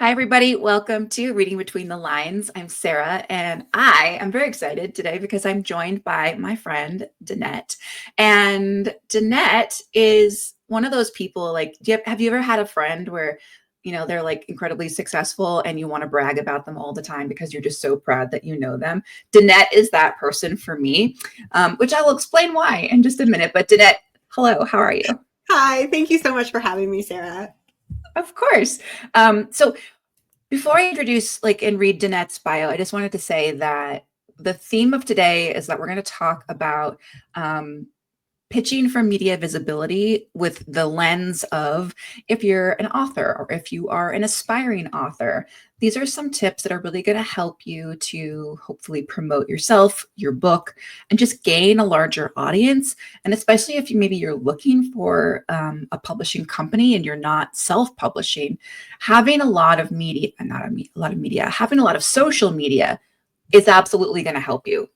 Hi, everybody. Welcome to Reading Between the Lines. I'm Sarah, and I am very excited today because I'm joined by my friend, Danette. And Danette is one of those people, like, have you ever had a friend where, they're like incredibly successful and you want to brag about them all the time because you're just so proud that you know them? Danette is that person for me, which I will explain why in just a minute. But Danette, hello, how are you? Hi, thank you so much for having me, Sarah. Of course. So before I introduce and read Danette's bio, I just wanted to say that the theme of today is that we're going to talk about pitching for media visibility with the lens of if you're an author or if you are an aspiring author. These are some tips that are really going to help you to hopefully promote yourself, your book, and just gain a larger audience. And especially if maybe you're looking for a publishing company and you're not self-publishing, having a lot of media, having a lot of social media is absolutely going to help you.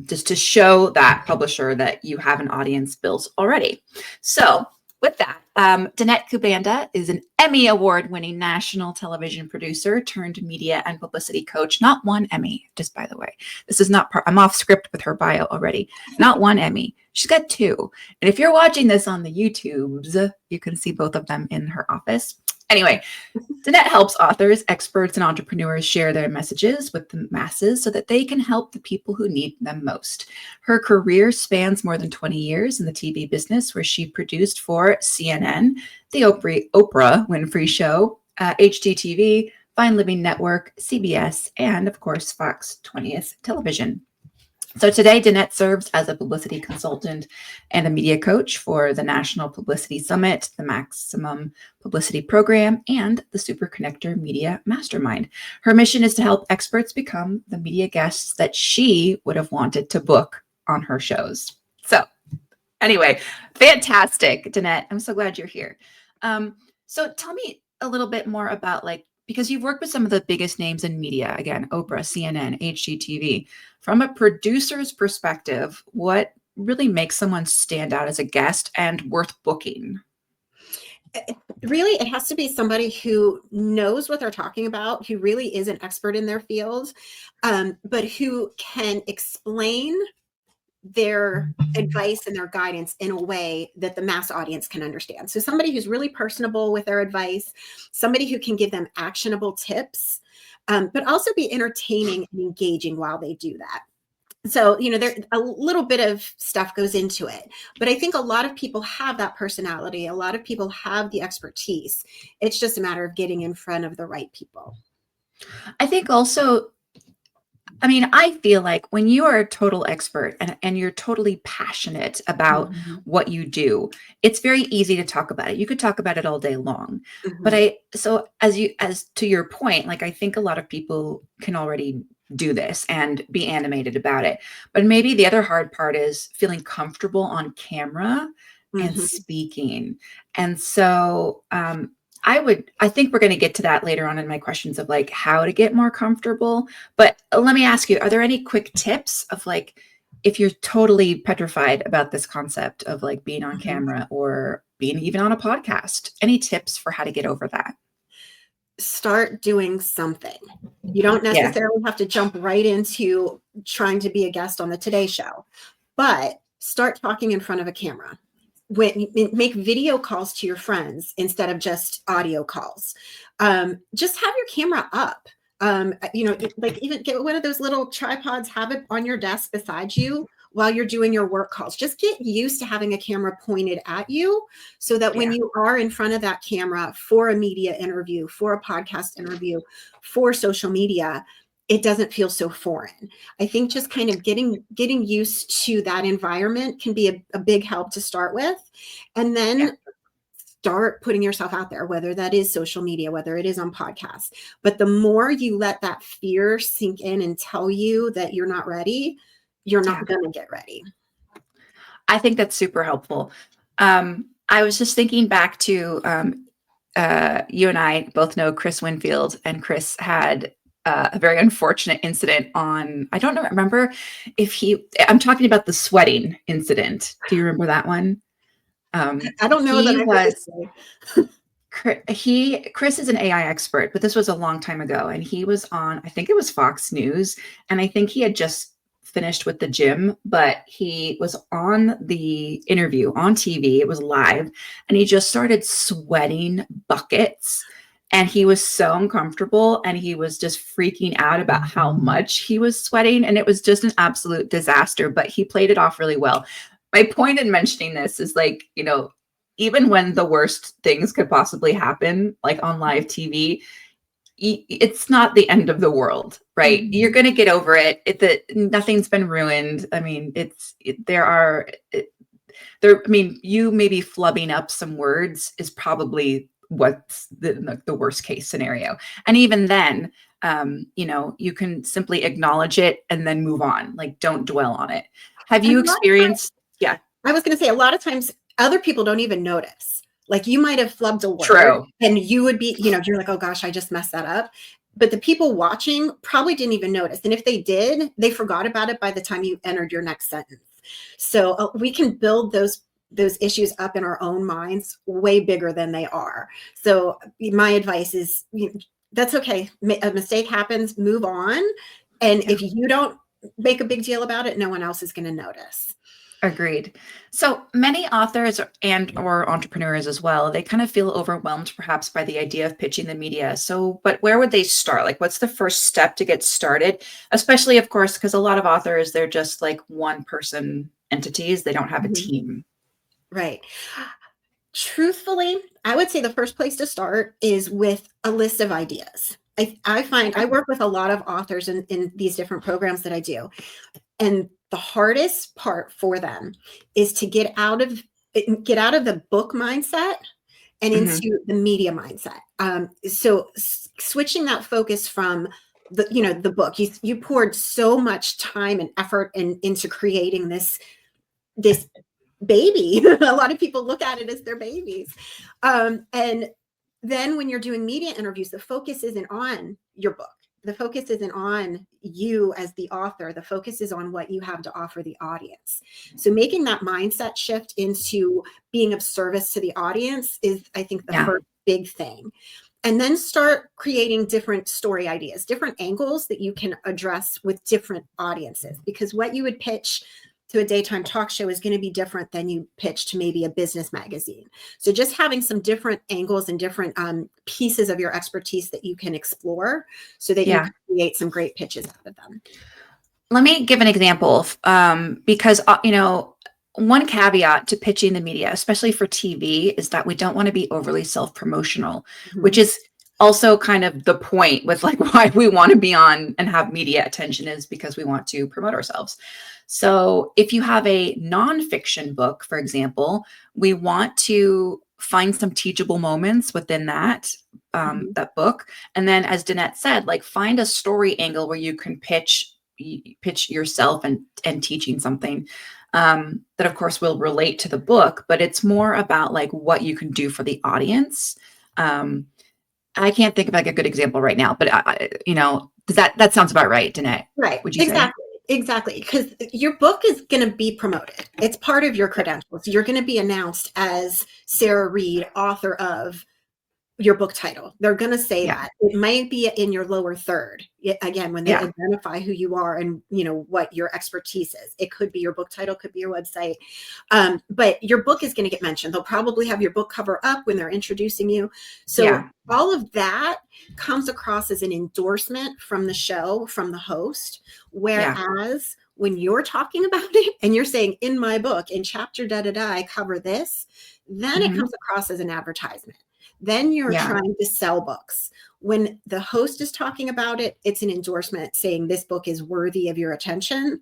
Just to show that publisher that you have an audience built already. So with that, Danette Kubanda is an Emmy award-winning national television producer turned media and publicity coach. Not one Emmy, just by the way. This is not I'm off script with her bio already. Not one Emmy. She's got two. And if you're watching this on the YouTubes, you can see both of them in her office. Anyway, Danette helps authors, experts, and entrepreneurs share their messages with the masses so that they can help the people who need them most. Her career spans more than 20 years in the TV business, where she produced for CNN, the Oprah Winfrey Show, HGTV, Fine Living Network, CBS, and of course, Fox 20th Television. So today, Danette serves as a publicity consultant and a media coach for the National Publicity Summit, the Maximum Publicity Program, and the Super Connector Media Mastermind. Her mission is to help experts become the media guests that she would have wanted to book on her shows. So anyway, fantastic, Danette. I'm so glad you're here. So tell me a little bit more about because you've worked with some of the biggest names in media, again, Oprah, CNN, HGTV. From a producer's perspective, what really makes someone stand out as a guest and worth booking? Really, it has to be somebody who knows what they're talking about, who really is an expert in their field, but who can explain their advice and their guidance in a way that the mass audience can understand. So somebody who's really personable with their advice, somebody who can give them actionable tips, but also be entertaining and engaging while they do that. So, there a little bit of stuff goes into it, but I think a lot of people have that personality. A lot of people have the expertise. It's just a matter of getting in front of the right people. I think also, I feel like when you are a total expert and you're totally passionate about what you do, it's very easy to talk about it. You could talk about it all day long. But as to your point, I think a lot of people can already do this and be animated about it. But maybe the other hard part is feeling comfortable on camera and speaking. And so, I think we're going to get to that later on in my questions of how to get more comfortable. But let me ask you, are there any quick tips of if you're totally petrified about this concept of being on camera or being even on a podcast, any tips for how to get over that? Start doing something. You don't necessarily have to jump right into trying to be a guest on the Today Show, but start talking in front of a camera. Make video calls to your friends instead of just audio calls. Just have your camera up. Even get one of those little tripods, have it on your desk beside you while you're doing your work calls. Just get used to having a camera pointed at you so that when you are in front of that camera for a media interview, for a podcast interview, for social media, it doesn't feel so foreign. I think just kind of getting used to that environment can be a big help to start with. And then start putting yourself out there, whether that is social media, whether it is on podcasts. But the more you let that fear sink in and tell you that you're not ready, you're not going to get ready. I think that's super helpful. I was just thinking back to you and I both know Chris Winfield, and Chris had a very unfortunate incident on, I don't remember if I'm talking about the sweating incident. Do you remember that one? I don't know that I was. Chris is an AI expert, but this was a long time ago, and he was on, I think it was Fox News, and I think he had just finished with the gym, but he was on the interview on TV. It was live, and he just started sweating buckets, and he was so uncomfortable, and he was just freaking out about how much he was sweating, and it was just an absolute disaster, but he played it off really well. My point in mentioning this is like, even when the worst things could possibly happen, like on live TV, it's not the end of the world, right? Mhm. You're going to get over it. Nothing's been ruined. I mean, you maybe flubbing up some words is probably what's the worst case scenario. And even then, you can simply acknowledge it and then move on. Like, don't dwell on it. Have you experienced? Yeah. I was going to say, a lot of times other people don't even notice. Like, you might have flubbed a word. True. And you would be, you're like, oh gosh, I just messed that up. But the people watching probably didn't even notice. And if they did, they forgot about it by the time you entered your next sentence. So we can build those issues up in our own minds way bigger than they are. So my advice is, that's okay. A mistake happens, move on. And if you don't make a big deal about it, no one else is going to notice. Agreed. So many authors or entrepreneurs as well, they kind of feel overwhelmed perhaps by the idea of pitching the media. So, but where would they start? Like, what's the first step to get started? Especially, of course, because a lot of authors, they're just like one person entities. They don't have a team. Right. Truthfully, I would say the first place to start is with a list of ideas. I find I work with a lot of authors in these different programs that I do. And the hardest part for them is to get out of the book mindset and into the media mindset. So switching that focus from the book, you poured so much time and effort into creating this baby. A lot of people look at it as their babies. And then when you're doing media interviews, the focus isn't on your book. The focus isn't on you as the author. The focus is on what you have to offer the audience. So making that mindset shift into being of service to the audience is, I think, the first big thing. And then start creating different story ideas, different angles that you can address with different audiences, because what you would pitch to a daytime talk show is going to be different than you pitch to maybe a business magazine. So just having some different angles and different pieces of your expertise that you can explore so that you can create some great pitches out of them. Let me give an example because, one caveat to pitching the media, especially for TV, is that we don't want to be overly self-promotional, which is also kind of the point with like why we want to be on and have media attention, is because we want to promote ourselves. So if you have a nonfiction book, for example, we want to find some teachable moments within that book. And then, as Danette said, like, find a story angle where you can pitch yourself and teaching something that of course will relate to the book, but it's more about like what you can do for the audience. I can't think of like a good example right now, but does that sounds about right, Danette? Right. Would you say? Exactly. Because your book is going to be promoted. It's part of your credentials. You're going to be announced as Sarah Reed, author of your book title. They're going to say that. It might be in your lower third. Again, when they identify who you are and what your expertise is. It could be your book title, could be your website. But your book is going to get mentioned. They'll probably have your book cover up when they're introducing you. So all of that comes across as an endorsement from the show, from the host. Whereas when you're talking about it and you're saying, in my book, in chapter I cover this, then it comes across as an advertisement. Then you're trying to sell books. When the host is talking about it, it's an endorsement saying this book is worthy of your attention.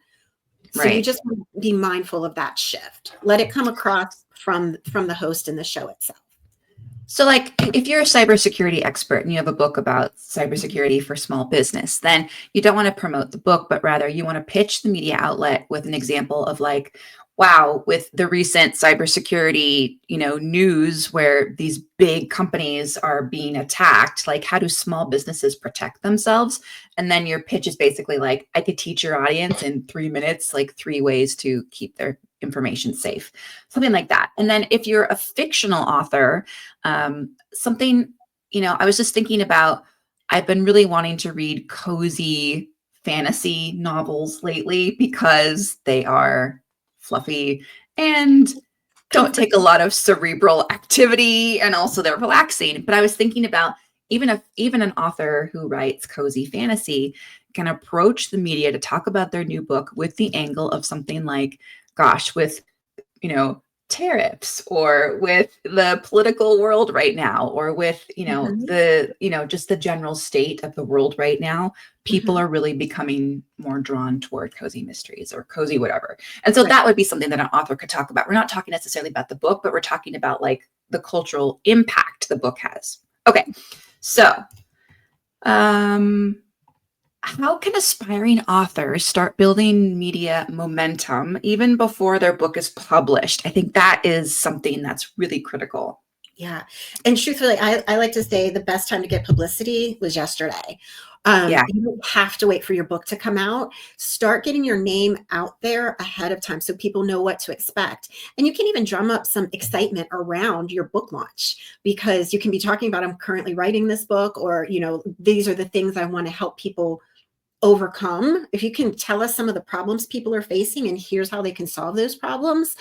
So you just want to be mindful of that shift. Let it come across from the host and the show itself. So like, if you're a cybersecurity expert and you have a book about cybersecurity for small business, then you don't want to promote the book, but rather you want to pitch the media outlet with an example of like, wow, with the recent cybersecurity, news where these big companies are being attacked, like, how do small businesses protect themselves? And then your pitch is basically like, I could teach your audience in 3 minutes, like 3 ways to keep their information safe, something like that. And then if you're a fictional author, something, I was just thinking about, I've been really wanting to read cozy fantasy novels lately because they are fluffy and don't take a lot of cerebral activity, and also they're relaxing. But I was thinking about even an author who writes cozy fantasy can approach the media to talk about their new book with the angle of something like, gosh, with, tariffs, or with the political world right now, or with, just the general state of the world right now, people are really becoming more drawn toward cozy mysteries or cozy whatever. And so that would be something that an author could talk about. We're not talking necessarily about the book, but we're talking about like the cultural impact the book has. Okay. So, how can aspiring authors start building media momentum even before their book is published? I think that is something that's really critical. Yeah. And truthfully, I like to say the best time to get publicity was yesterday. You don't have to wait for your book to come out. Start getting your name out there ahead of time so people know what to expect. And you can even drum up some excitement around your book launch, because you can be talking about, I'm currently writing this book, or, these are the things I want to help people overcome. If you can tell us some of the problems people are facing and here's how they can solve those problems,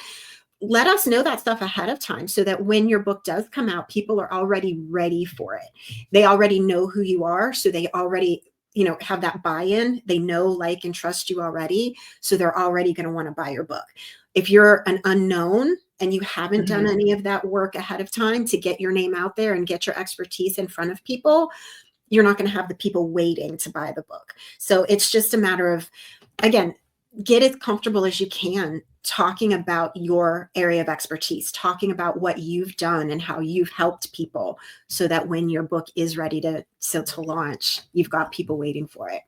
let us know that stuff ahead of time so that when your book does come out, people are already ready for it. They already know who you are. So they already, have that buy-in. They know, like, and trust you already. So they're already going to want to buy your book. If you're an unknown and you haven't done any of that work ahead of time to get your name out there and get your expertise in front of people, you're not going to have the people waiting to buy the book. So it's just a matter of, again, get as comfortable as you can talking about your area of expertise, talking about what you've done and how you've helped people, so that when your book is ready to launch, you've got people waiting for it.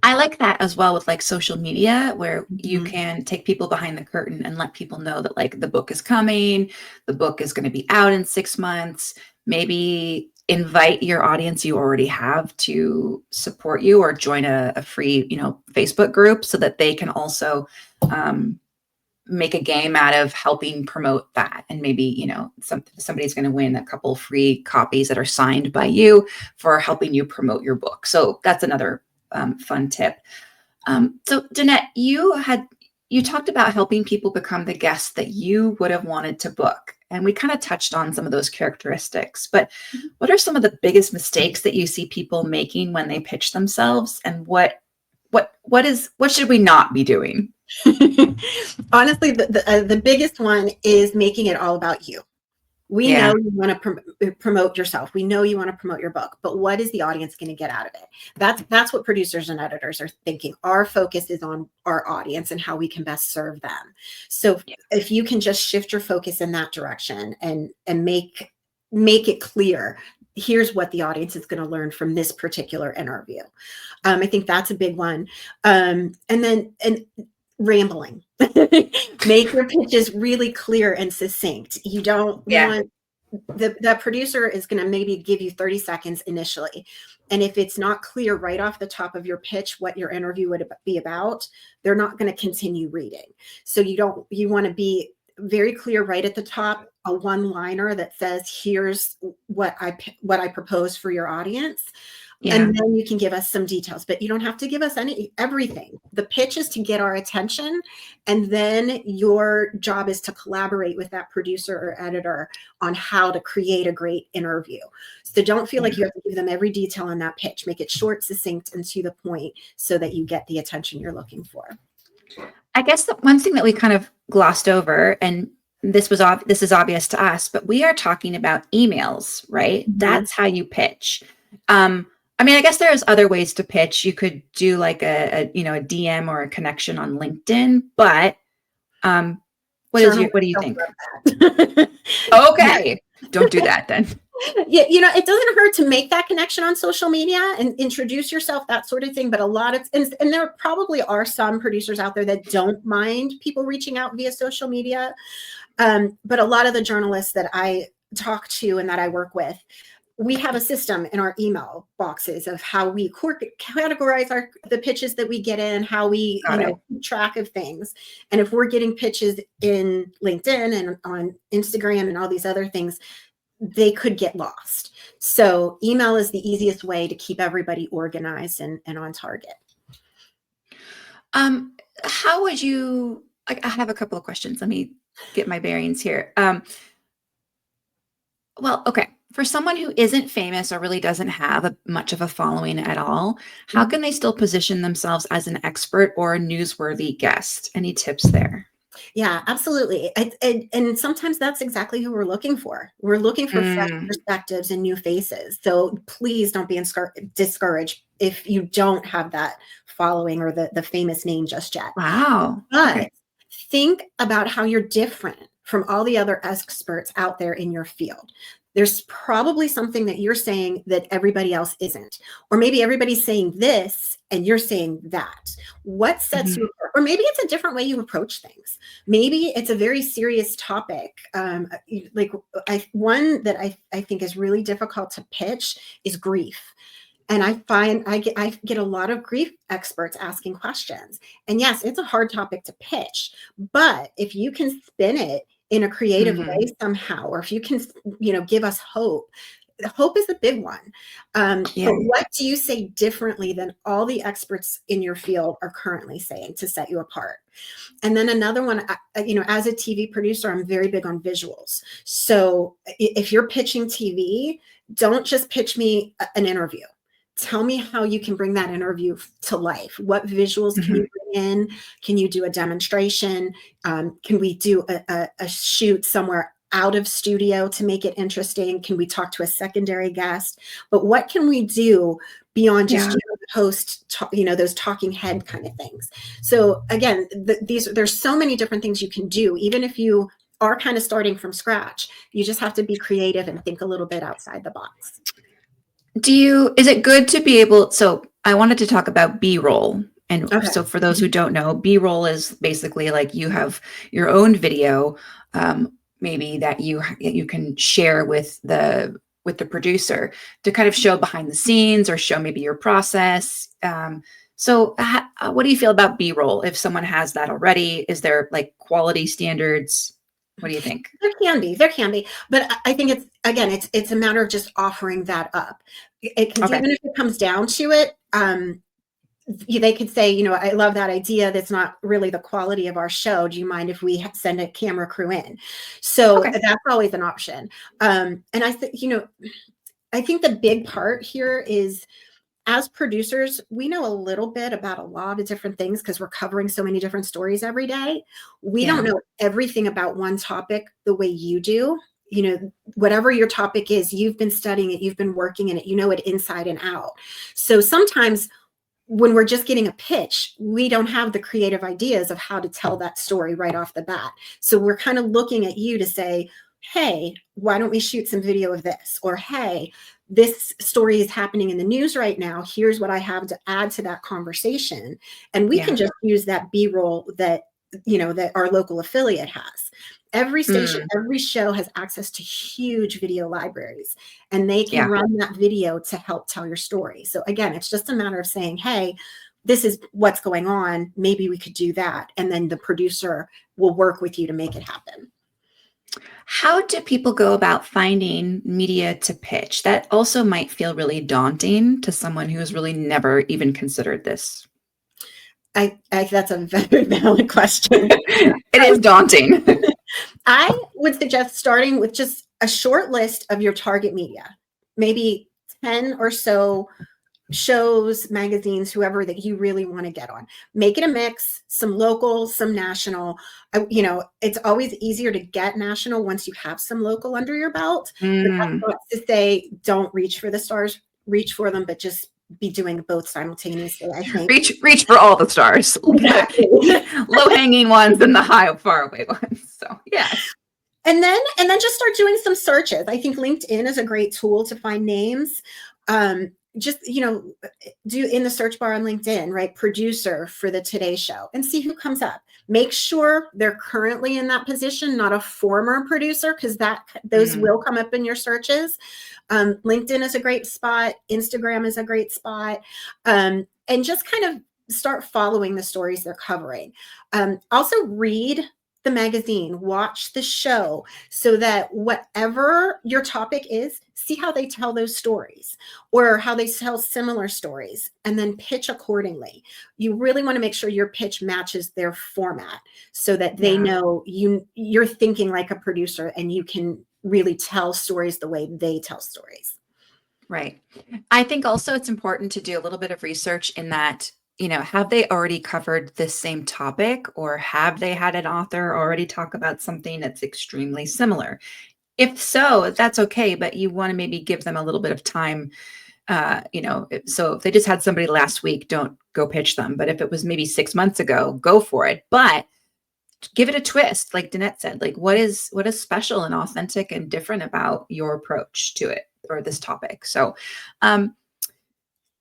I like that as well with like social media, where you can take people behind the curtain and let people know that like the book is coming, the book is going to be out in 6 months, maybe invite your audience you already have to support you, or join a free, Facebook group, so that they can also make a game out of helping promote that. And maybe, somebody's going to win a couple free copies that are signed by you for helping you promote your book. So that's another fun tip. So Danette, you talked about helping people become the guests that you would have wanted to book. And we kind of touched on some of those characteristics, but what are some of the biggest mistakes that you see people making when they pitch themselves? And what should we not be doing? Honestly, the biggest one is making it all about you. We know you want to promote yourself. We know you want to promote your book, but what is the audience going to get out of it? That's what producers and editors are thinking. Our focus is on our audience and how we can best serve them. So if you can just shift your focus in that direction and make it clear, here's what the audience is going to learn from this particular interview. I think that's a big one. And rambling. Make your pitches really clear and succinct. You don't want the producer is going to maybe give you 30 seconds initially. And if it's not clear right off the top of your pitch what your interview would be about, they're not going to continue reading. So you want to be very clear right at the top, a one-liner that says, here's what I propose for your audience. And then you can give us some details, but you don't have to give us everything. The pitch is to get our attention, and then your job is to collaborate with that producer or editor on how to create a great interview. So don't feel like you have to give them every detail in that pitch. Make it short, succinct, and to the point, so that you get the attention you're looking for. I guess the one thing that we kind of glossed over, and this is obvious to us, but we are talking about emails, right? That's how you pitch. I guess there's other ways to pitch. You could do like a DM or a connection on LinkedIn, but what do you think? Okay. Don't do that then. It doesn't hurt to make that connection on social media and introduce yourself, that sort of thing. But a lot of, and there probably are some producers out there that don't mind people reaching out via social media. But a lot of the journalists that I talk to and that I work with, we have a system in our email boxes of how we categorize the pitches that we get in, how we, keep track of things. And if we're getting pitches in LinkedIn and on Instagram and all these other things, they could get lost. So email is the easiest way to keep everybody organized and on target. How would you, I have a couple of questions. Let me get my bearings here. Well, okay. For someone who isn't famous or really doesn't have much of a following at all, how can they still position themselves as an expert or a newsworthy guest? Any tips there? Yeah, absolutely. And sometimes that's exactly who we're looking for. We're looking for fresh perspectives and new faces. So please don't be discouraged if you don't have that following or the famous name just yet. Wow. But think about how you're different from all the other experts out there in your field. There's probably something that you're saying that everybody else isn't. Or maybe everybody's saying this and you're saying that. What sets you apart? Or maybe it's a different way you approach things. Maybe it's a very serious topic. One that I think is really difficult to pitch is grief. And I find I get a lot of grief experts asking questions. And yes, it's a hard topic to pitch, but if you can spin it in a creative way somehow, or if you can, give us hope. Hope is a big one. But what do you say differently than all the experts in your field are currently saying to set you apart? And then another one, as a TV producer, I'm very big on visuals. So if you're pitching TV, don't just pitch me an interview. Tell me how you can bring that interview to life. What visuals can you bring in? Can you do a demonstration? Can we do a shoot somewhere out of studio to make it interesting? Can we talk to a secondary guest? But what can we do beyond just host, those talking head kind of things? So again, there's so many different things you can do, even if you are kind of starting from scratch. You just have to be creative and think a little bit outside the box. Is it good to be able, so I wanted to talk about B-roll. And so for those who don't know, B-roll is basically like you have your own video, maybe that you can share with the producer to kind of show behind the scenes or show maybe your process. So what do you feel about B-roll? If someone has that already, is there like quality standards? What do you think? There can be, but I think it's a matter of just offering that up. Even if it comes down to it, they could say, I love that idea. That's not really the quality of our show. Do you mind if we send a camera crew in? So that's always an option. And I think the big part here is, as producers, we know a little bit about a lot of different things because we're covering so many different stories every day. We don't know everything about one topic the way you do. Whatever your topic is, you've been studying it, you've been working in it, you know it inside and out. So sometimes when we're just getting a pitch, we don't have the creative ideas of how to tell that story right off the bat. So we're kind of looking at you to say, hey, why don't we shoot some video of this? Or, hey, this story is happening in the news right now. Here's what I have to add to that conversation. And we can just use that B-roll that our local affiliate has. Every station, every show has access to huge video libraries, and they can run that video to help tell your story. So again, it's just a matter of saying, hey, this is what's going on. Maybe we could do that. And then the producer will work with you to make it happen. How do people go about finding media to pitch? That also might feel really daunting to someone who's really never even considered this. That's a very valid question. It is daunting. I would suggest starting with just a short list of your target media, maybe 10 or so shows, magazines, whoever that you really want to get on. Make it a mix, some local, some national. It's always easier to get national once you have some local under your belt. But that's not to say don't reach for the stars, reach for them, but just be doing both simultaneously, I think. Reach for all the stars. Exactly. Low-hanging ones and the high, far away ones. So yeah. And then just start doing some searches. I think LinkedIn is a great tool to find names. just, do in the search bar on LinkedIn, right? Producer for the Today Show, and see who comes up. Make sure they're currently in that position, not a former producer, because those will come up in your searches. LinkedIn is a great spot. Instagram is a great spot. And just kind of start following the stories they're covering. Also read the magazine, watch the show, so that whatever your topic is, see how they tell those stories or how they tell similar stories, and then pitch accordingly. You really want to make sure your pitch matches their format so that they know you're thinking like a producer and you can really tell stories the way they tell stories. Right. I think also it's important to do a little bit of research in that, have they already covered this same topic, or have they had an author already talk about something that's extremely similar? If so, that's okay, but you want to maybe give them a little bit of time. So if they just had somebody last week, don't go pitch them. But if it was maybe 6 months ago, go for it. But give it a twist, like Danette said. Like, what is special and authentic and different about your approach to it or this topic? So,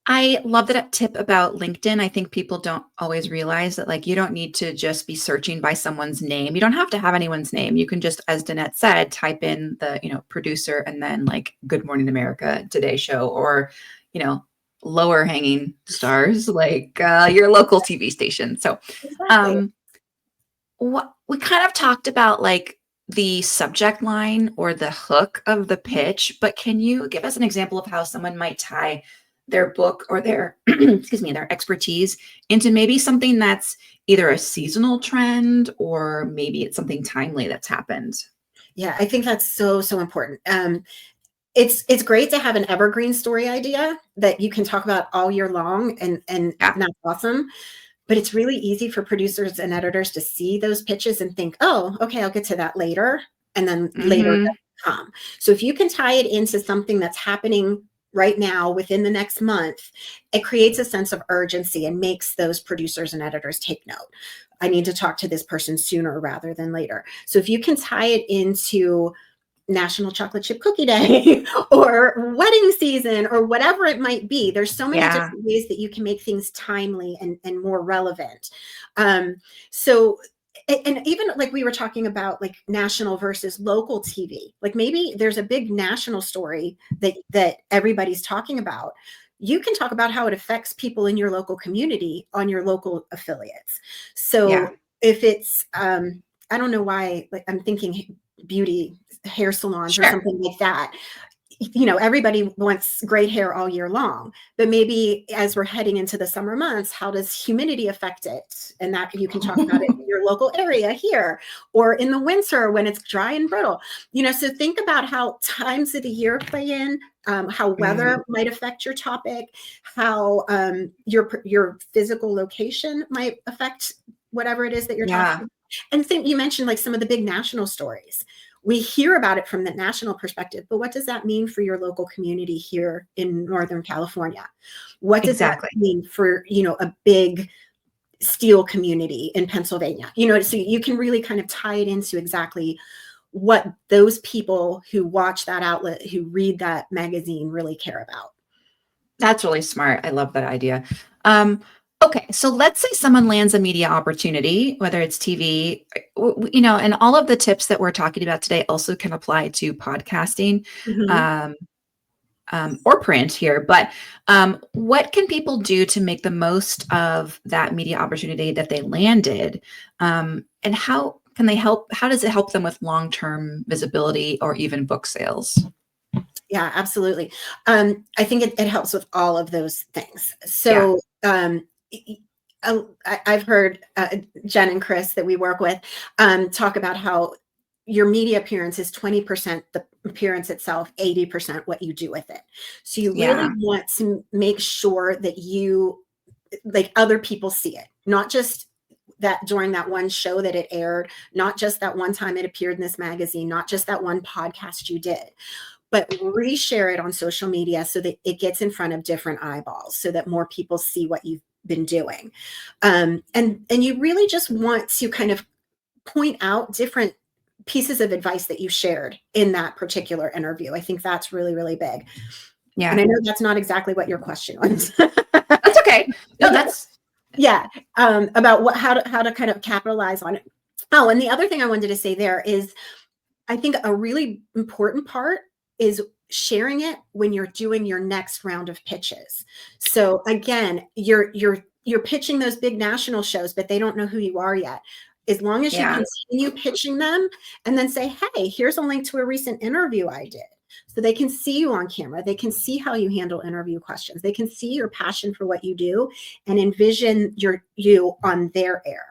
I love that tip about LinkedIn. I think people don't always realize that, like, you don't need to just be searching by someone's name. You don't have to have anyone's name. You can just, as Danette said, type in the, producer and then like Good Morning America, Today Show, or, lower hanging stars, like your local TV station. So, what we kind of talked about, like the subject line or the hook of the pitch, but can you give us an example of how someone might tie their book or their their expertise into maybe something that's either a seasonal trend or maybe it's something timely that's happened? Yeah, I think that's so important. It's great to have an evergreen story idea that you can talk about all year long, and that's awesome. But it's really easy for producers and editors to see those pitches and think, oh, okay, I'll get to that later, and then later come. So if you can tie it into something that's happening right now within the next month, it creates a sense of urgency and makes those producers and editors take note. I need to talk to this person sooner rather than later. So if you can tie it into National Chocolate Chip Cookie Day or wedding season or whatever it might be, there's so many different ways that you can make things timely and more relevant. And even like we were talking about, like national versus local TV, like maybe there's a big national story that everybody's talking about. You can talk about how it affects people in your local community on your local affiliates. So if it's, I don't know why, like I'm thinking beauty hair salons or something like that. Everybody wants great hair all year long, but maybe as we're heading into the summer months, how does humidity affect it? And that you can talk about it in your local area here, or in the winter when it's dry and brittle. So think about how times of the year play in, how weather might affect your topic, how your physical location might affect whatever it is that you're talking about. And think you mentioned like some of the big national stories. We hear about it from the national perspective, but what does that mean for your local community here in Northern California? What does that mean for, a big steel community in Pennsylvania? So you can really kind of tie it into exactly what those people who watch that outlet, who read that magazine, really care about. That's really smart. I love that idea. Okay, so let's say someone lands a media opportunity, whether it's TV, and all of the tips that we're talking about today also can apply to podcasting or print here. But what can people do to make the most of that media opportunity that they landed? And how can they help? How does it help them with long-term visibility or even book sales? Yeah, absolutely. I think it helps with all of those things. So I've heard Jen and Chris that we work with talk about how your media appearance is 20% the appearance itself, 80% what you do with it. So you really want to make sure that you, like, other people see it, not just that during that one show that it aired, not just that one time it appeared in this magazine, not just that one podcast you did, but reshare it on social media so that it gets in front of different eyeballs, so that more people see what you've been doing. And you really just want to kind of point out different pieces of advice that you shared in that particular interview. I think that's really, really big. Yeah. And I know that's not exactly what your question was. That's okay. No, that's yeah. About how to kind of capitalize on it. Oh, and the other thing I wanted to say there is, I think a really important part is sharing it when you're doing your next round of pitches. So again, you're pitching those big national shows, but they don't know who you are yet. As long as you continue pitching them and then say, hey, here's a link to a recent interview I did. So they can see you on camera. They can see how you handle interview questions. They can see your passion for what you do and envision you on their air.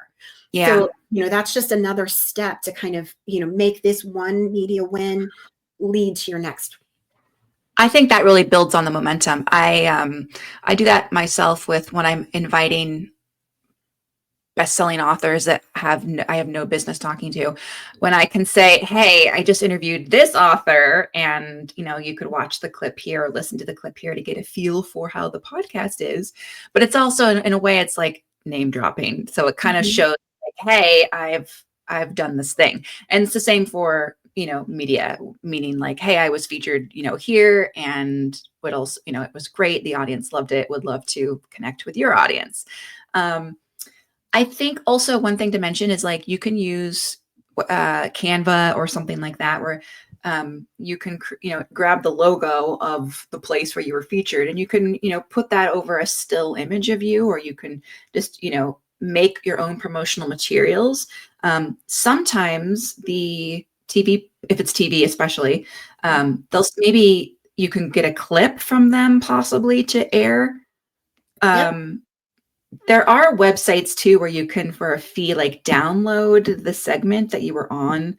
Yeah. So, that's just another step to kind of, make this one media win lead to your next. I think that really builds on the momentum. I do that myself with when I'm inviting best-selling authors that I have no business talking to, when I can say, hey, I just interviewed this author, and you could watch the clip here or listen to the clip here to get a feel for how the podcast is. But it's also in a way, it's like name dropping. So it kind of shows like, hey, I've done this thing. And it's the same for, media, meaning like, hey, I was featured, here, and what else, it was great. The audience loved it. Would love to connect with your audience. I think also one thing to mention is like you can use Canva or something like that, where you can grab the logo of the place where you were featured, and you can put that over a still image of you, or you can just make your own promotional materials. Sometimes the TV, if it's TV especially, maybe you can get a clip from them possibly to air. There are websites too where you can, for a fee, like download the segment that you were on.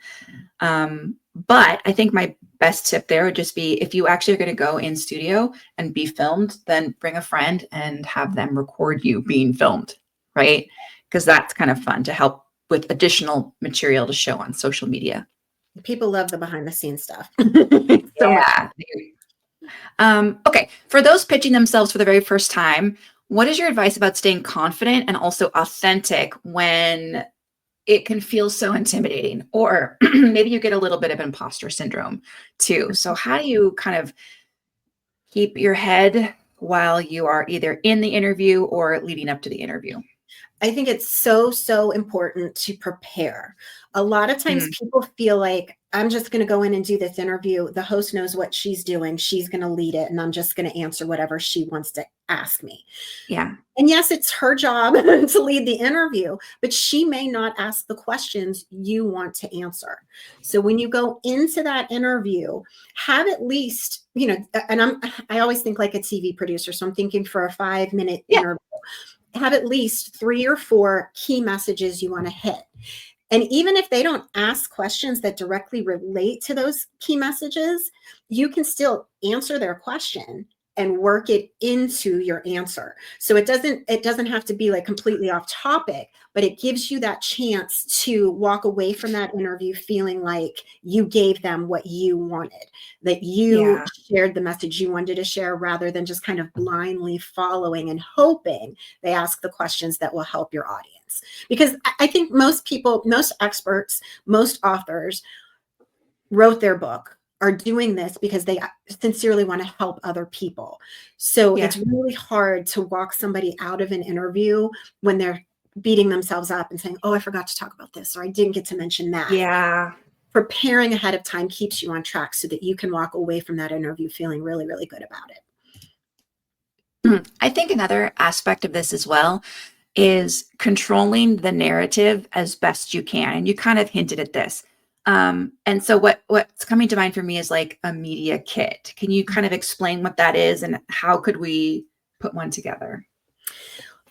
But I think my best tip there would just be, if you actually are going to go in studio and be filmed, then bring a friend and have them record you being filmed, right? Because that's kind of fun to help with additional material to show on social media. People love the behind the scenes stuff. Yeah. Okay. For those pitching themselves for the very first time, what is your advice about staying confident and also authentic when it can feel so intimidating? Or maybe you get a little bit of imposter syndrome too. So how do you kind of keep your head while you are either in the interview or leading up to the interview? I think it's so important to prepare. A lot of times people feel like, I'm just going to go in and do this interview. The host knows what she's doing. She's going to lead it, and I'm just going to answer whatever she wants to ask me. Yeah. And yes, it's her job to lead the interview, but she may not ask the questions you want to answer. So when you go into that interview, have at least, and I always think like a TV producer. So I'm thinking for a 5-minute interview, have at least 3 or 4 key messages you want to hit. And even if they don't ask questions that directly relate to those key messages, you can still answer their question and work it into your answer. So it doesn't have to be like completely off topic, but it gives you that chance to walk away from that interview feeling like you gave them what you wanted, that you shared the message you wanted to share, rather than just kind of blindly following and hoping they ask the questions that will help your audience. Because I think most people, most experts, most authors wrote their book, are doing this because they sincerely want to help other people. So it's really hard to walk somebody out of an interview when they're beating themselves up and saying, oh, I forgot to talk about this, or I didn't get to mention that. Yeah. Preparing ahead of time keeps you on track so that you can walk away from that interview feeling really, really good about it. I think another aspect of this as well is controlling the narrative as best you can. And you kind of hinted at this. And so what's coming to mind for me is like a media kit. Can you kind of explain what that is and how could we put one together?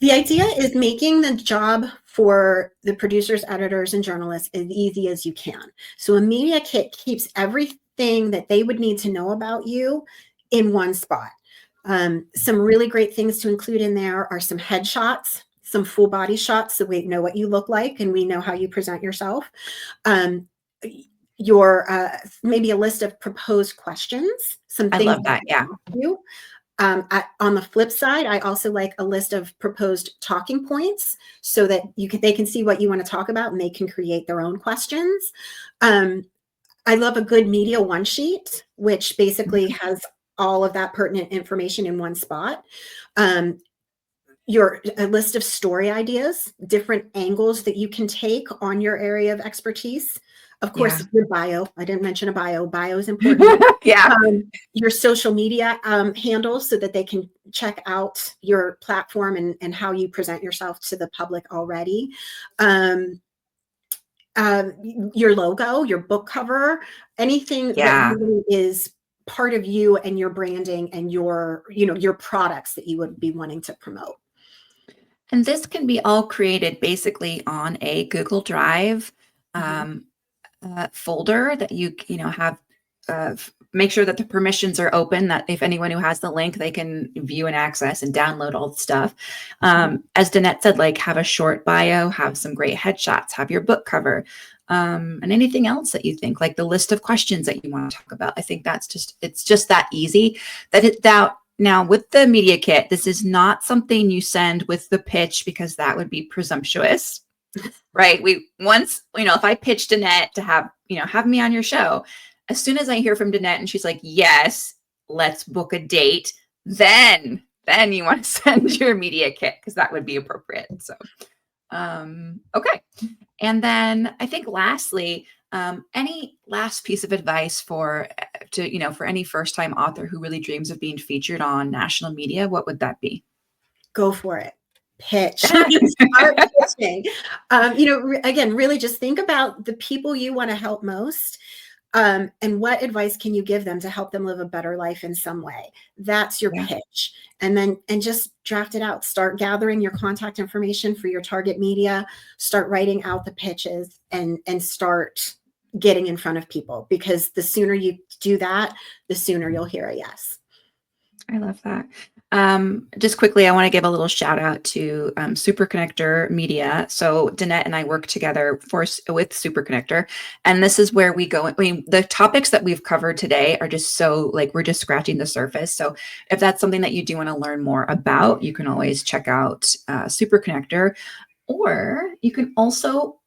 The idea is making the job for the producers, editors, and journalists as easy as you can. So a media kit keeps everything that they would need to know about you in one spot. Some really great things to include in there are some headshots, some full body shots, so we know what you look like and we know how you present yourself. Maybe a list of proposed questions. Some things I love that. Yeah. On the flip side, I also like a list of proposed talking points so that they can see what you want to talk about and they can create their own questions. I love a good media one sheet, which basically has all of that pertinent information in one spot. A list of story ideas, different angles that you can take on your area of expertise. Of course, your bio. I didn't mention a bio. Bio is important. Yeah. Your social media handles so that they can check out your platform and how you present yourself to the public already. Your logo, your book cover, anything that really is part of you and your branding and your products that you would be wanting to promote. And this can be all created basically on a Google Drive folder that you have. Make sure that the permissions are open, that if anyone who has the link, they can view and access and download all the stuff. As Danette said, like, have a short bio, have some great headshots, have your book cover, and anything else that you think, like the list of questions that you want to talk about. I think it's just that easy. Now with the media kit, this is not something you send with the pitch, because that would be presumptuous, right? If I pitch Danette to have me on your show, as soon as I hear from Danette and she's like, yes, let's book a date, then you want to send your media kit, because that would be appropriate. So, okay. And then I think lastly, any last piece of advice for any first-time author who really dreams of being featured on national media, what would that be? Go for it. Pitch. Start pitching. Again, really just think about the people you want to help most. And what advice can you give them to help them live a better life in some way? That's your pitch. And just draft it out. Start gathering your contact information for your target media. Start writing out the pitches and start getting in front of people, because the sooner you do that, the sooner you'll hear a yes. I love that. Just quickly, I want to give a little shout out to Super Connector Media. So Danette and I work together with Super Connector, and this is where we go. I mean, the topics that we've covered today are just so, like, we're just scratching the surface. So if that's something that you do want to learn more about, you can always check out Super Connector, or you can also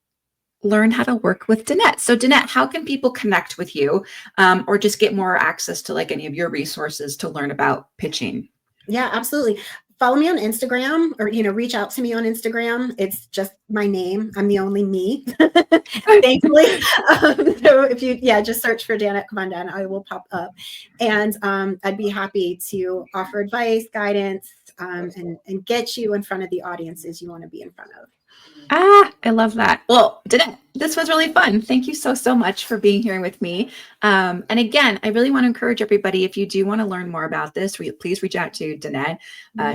learn how to work with Danette. So Danette, how can people connect with you, or just get more access to like any of your resources to learn about pitching? Yeah, absolutely. Follow me on Instagram, or, reach out to me on Instagram. It's just my name. I'm the only me, thankfully. So if you, just search for Danette Kubanda and I will pop up. And I'd be happy to offer advice, guidance, and get you in front of the audiences you want to be in front of. I love that. Well, Danette, this was really fun. Thank you so much for being here with me. And again, I really want to encourage everybody, if you do want to learn more about this, please reach out to Danette.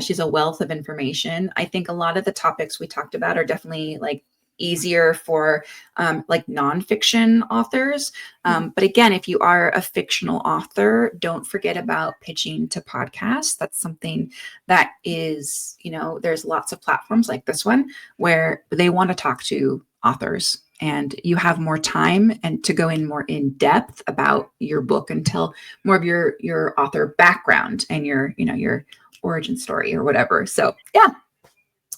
She's a wealth of information. I think a lot of the topics we talked about are definitely like easier for like nonfiction authors. But again, if you are a fictional author, don't forget about pitching to podcasts. That's something that is, there's lots of platforms like this one where they want to talk to authors, and you have more time and to go in more in depth about your book and tell more of your author background and your origin story or whatever. So yeah.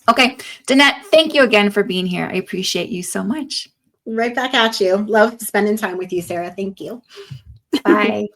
Okay, Danette, thank you again for being here. I appreciate you so much. Right back at you. Love spending time with you, Sarah. Thank you. Bye.